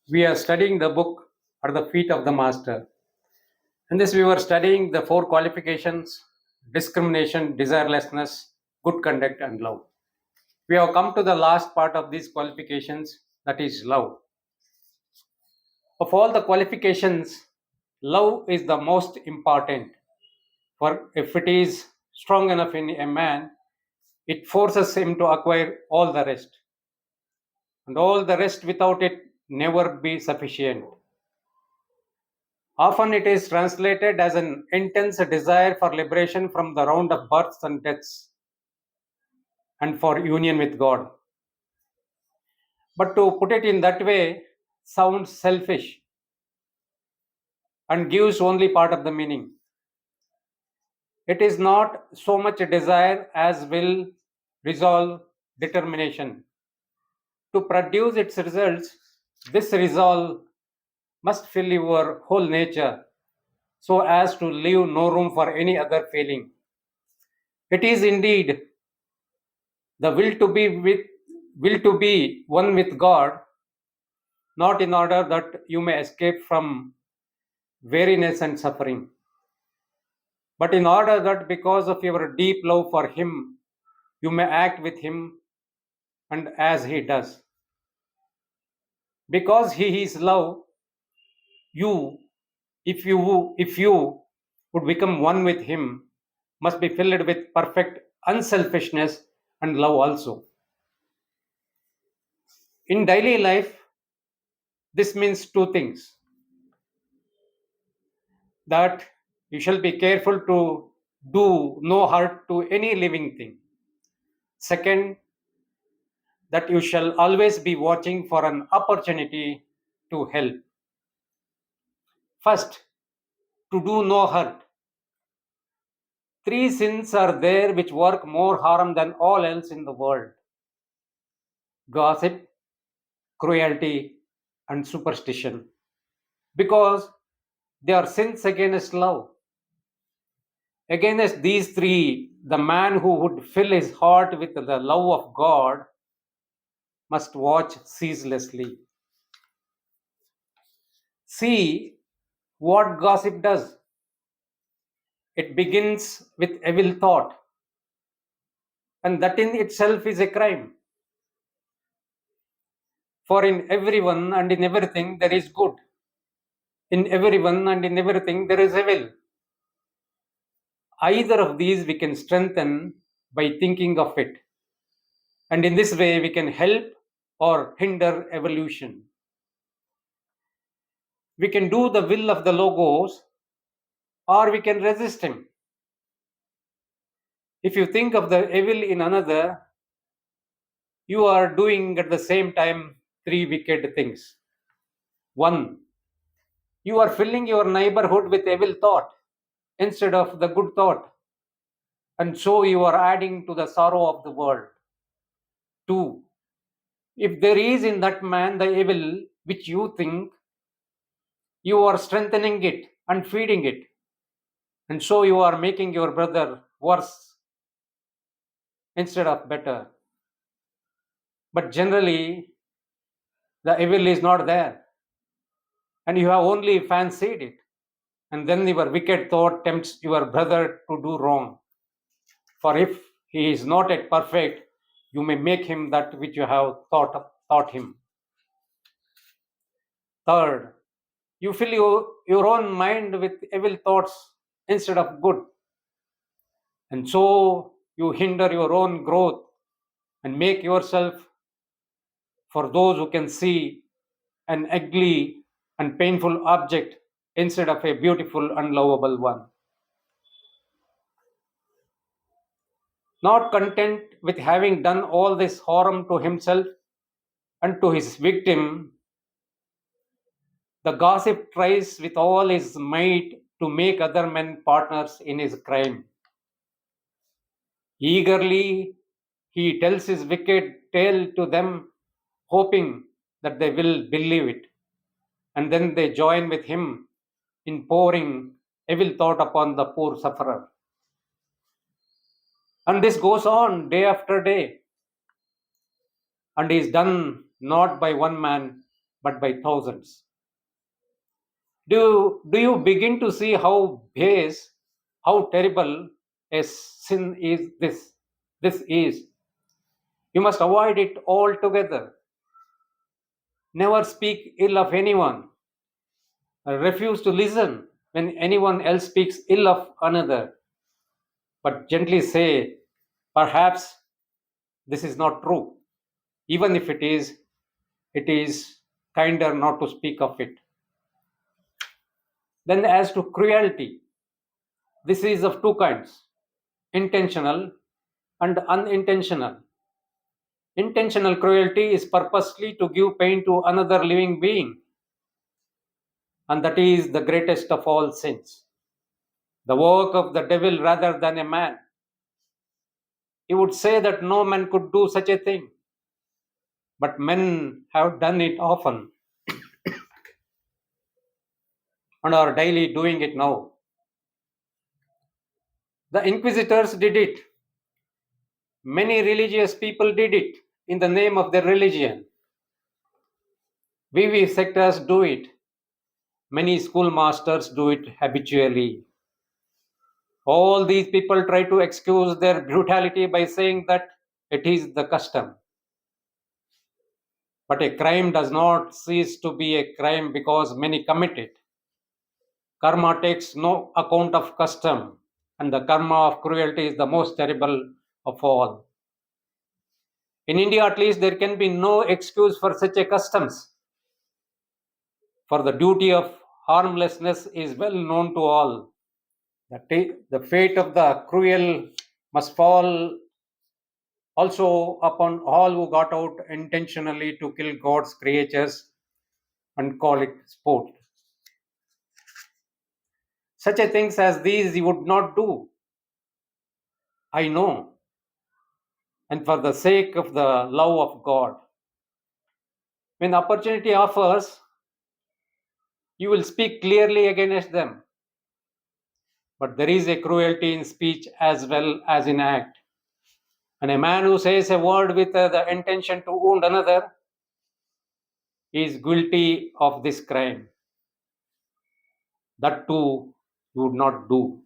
We are studying the book at the feet of the Master. In this, we were studying the four qualifications: discrimination, desirelessness, good conduct, and love. We have come to the last part of these qualifications, that is love. Of all the qualifications, love is the most important. For if it is strong enough in a man, it forces him to acquire all the rest. And all the rest without it never be sufficient. Often it is translated as an intense desire for liberation from the round of births and deaths and for union with God. But to put it in that way sounds selfish and gives only part of the meaning. It is not so much a desire as will, resolve, determination. To produce its results, this resolve must fill your whole nature so as to leave no room for any other feeling. It is indeed the will to be one with God, not in order that you may escape from weariness and suffering, but in order that because of your deep love for Him, you may act with Him and as He does. Because He is love, you, if you would become one with Him, must be filled with perfect unselfishness and love also. In daily life, this means two things: that you shall be careful to do no hurt to any living thing. Second, that you shall always be watching for an opportunity to help. First, to do no hurt. Three sins are there which work more harm than all else in the world: gossip, cruelty, and superstition, because they are sins against love. Against these three, the man who would fill his heart with the love of God must watch ceaselessly. See what gossip does. It begins with evil thought, and that in itself is a crime. For in everyone and in everything there is good. In everyone and in everything there is evil. Either of these we can strengthen by thinking of it. And in this way we can help or hinder evolution. We can do the will of the Logos or we can resist him. If you think of the evil in another, you are doing at the same time three wicked things. One, you are filling your neighborhood with evil thought instead of the good thought, and so you are adding to the sorrow of the world. Two, if there is in that man the evil which you think, you are strengthening it and feeding it, and so you are making your brother worse instead of better. But generally, the evil is not there, and you have only fancied it, and then your wicked thought tempts your brother to do wrong. For if he is not yet perfect, you may make him that which you have taught him. Third, you fill your own mind with evil thoughts instead of good, and so you hinder your own growth and make yourself, for those who can see, an ugly and painful object instead of a beautiful and lovable one. Not content with having done all this harm to himself and to his victim, the gossip tries with all his might to make other men partners in his crime. Eagerly, he tells his wicked tale to them, hoping that they will believe it, and then they join with him in pouring evil thought upon the poor sufferer. And this goes on day after day, and is done not by one man, but by thousands. Do you begin to see how base, how terrible a sin is this? This is. You must avoid it altogether. Never speak ill of anyone. Refuse to listen when anyone else speaks ill of another. But gently say, perhaps this is not true. Even if it is kinder not to speak of it. Then, as to cruelty, this is of two kinds, intentional and unintentional. Intentional cruelty is purposely to give pain to another living being, and that is the greatest of all sins. The work of the devil rather than a man. He would say that no man could do such a thing, but men have done it often and are daily doing it now. The inquisitors did it. Many religious people did it in the name of their religion. Vivisectors do it. Many schoolmasters do it habitually. All these people try to excuse their brutality by saying that it is the custom. But a crime does not cease to be a crime because many commit it. Karma takes no account of custom, and the karma of cruelty is the most terrible of all. In India, at least, there can be no excuse for such a customs, for the duty of harmlessness is well known to all. The fate of the cruel must fall also upon all who got out intentionally to kill God's creatures and call it sport. Such a things as these he would not do. I know. And for the sake of the love of God. When opportunity offers, you will speak clearly against them. But there is a cruelty in speech as well as in act. And a man who says a word with the intention to wound another is guilty of this crime. That too you would not do.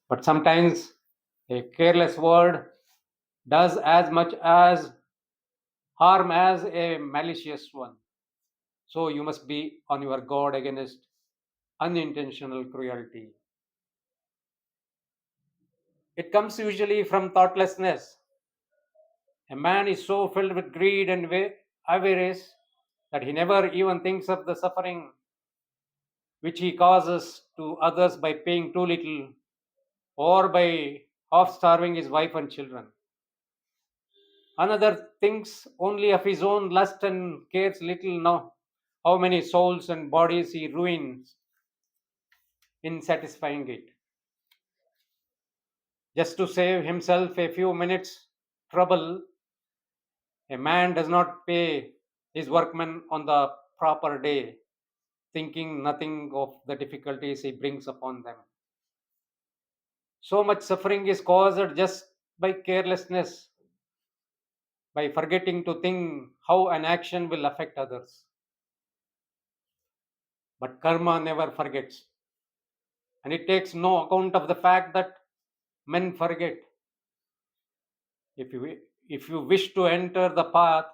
But sometimes a careless word does as much as harm as a malicious one. So you must be on your guard against unintentional cruelty. It comes usually from thoughtlessness. A man is so filled with greed and avarice that he never even thinks of the suffering which he causes to others by paying too little or by half starving his wife and children. Another thinks only of his own lust and cares little now how many souls and bodies he ruins in satisfying it. Just to save himself a few minutes trouble, a man does not pay his workmen on the proper day, thinking nothing of the difficulties he brings upon them. So much suffering is caused just by carelessness, by forgetting to think how an action will affect others. But karma never forgets, and it takes no account of the fact that men forget. If you wish to enter the path,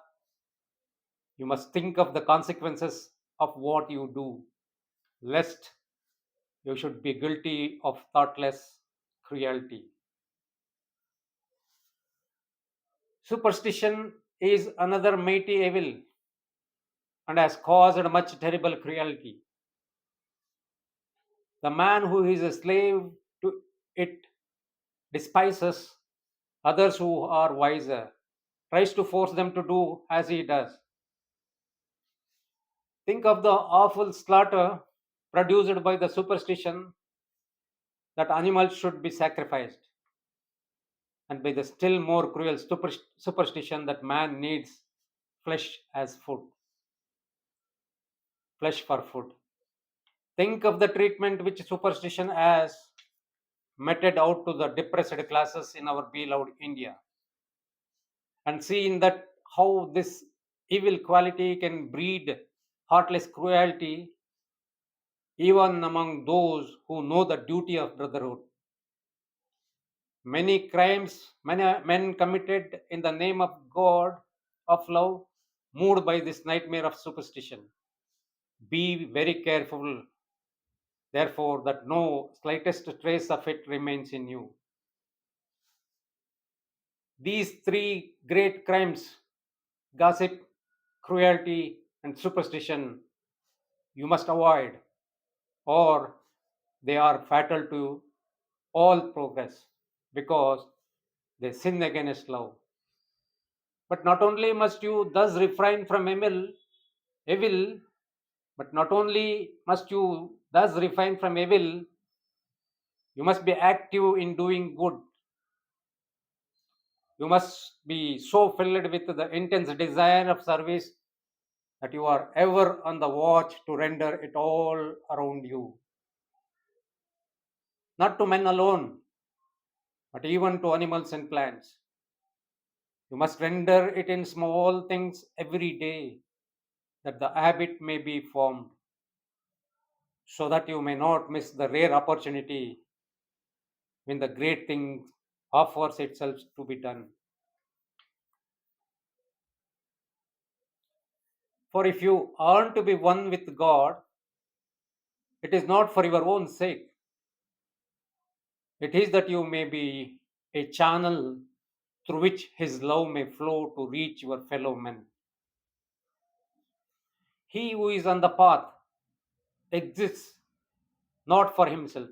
you must think of the consequences of what you do, lest you should be guilty of thoughtless cruelty. Superstition is another mighty evil and has caused much terrible cruelty. The man who is a slave to it despises others who are wiser, tries to force them to do as he does. Think of the awful slaughter produced by the superstition that animals should be sacrificed, and by the still more cruel superstition that man needs flesh as food, flesh for food. Think of the treatment which superstition has meted out to the depressed classes in our beloved India, and see in that how this evil quality can breed heartless cruelty, even among those who know the duty of brotherhood. Many crimes many men committed in the name of God, of love, moved by this nightmare of superstition. Be very careful, therefore, that no slightest trace of it remains in you. These three great crimes, gossip, cruelty, and superstition, you must avoid, or they are fatal to all progress because they sin against love. But not only must you thus refrain from evil, but not only must you thus refrain from evil, you must be active in doing good. You must be so filled with the intense desire of service that you are ever on the watch to render it all around you, not to men alone, but even to animals and plants. You must render it in small things every day, that the habit may be formed, so that you may not miss the rare opportunity when the great thing offers itself to be done. For if you earn to be one with God, it is not for your own sake. It is that you may be a channel through which His love may flow to reach your fellow men. He who is on the path exists not for himself,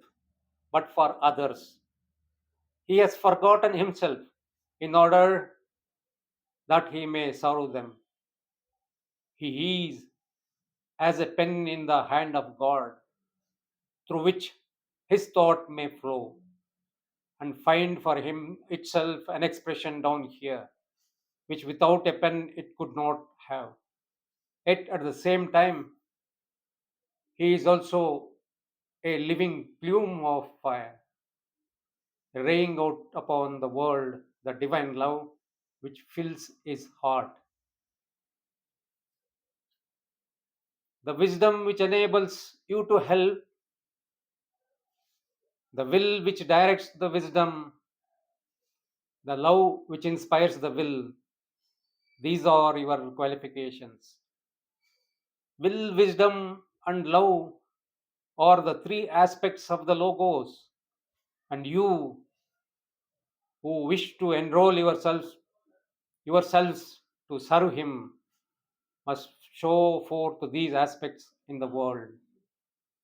but for others. He has forgotten himself in order that he may serve them. He is as a pen in the hand of God, through which his thought may flow and find for him itself an expression down here, which without a pen it could not have. Yet at the same time, he is also a living plume of fire, raying out upon the world the divine love which fills his heart. The wisdom which enables you to help, the will which directs the wisdom, the love which inspires the will, these are your qualifications. Will, wisdom, and love are the three aspects of the Logos, and you who wish to enroll yourselves to serve Him must show forth these aspects in the world.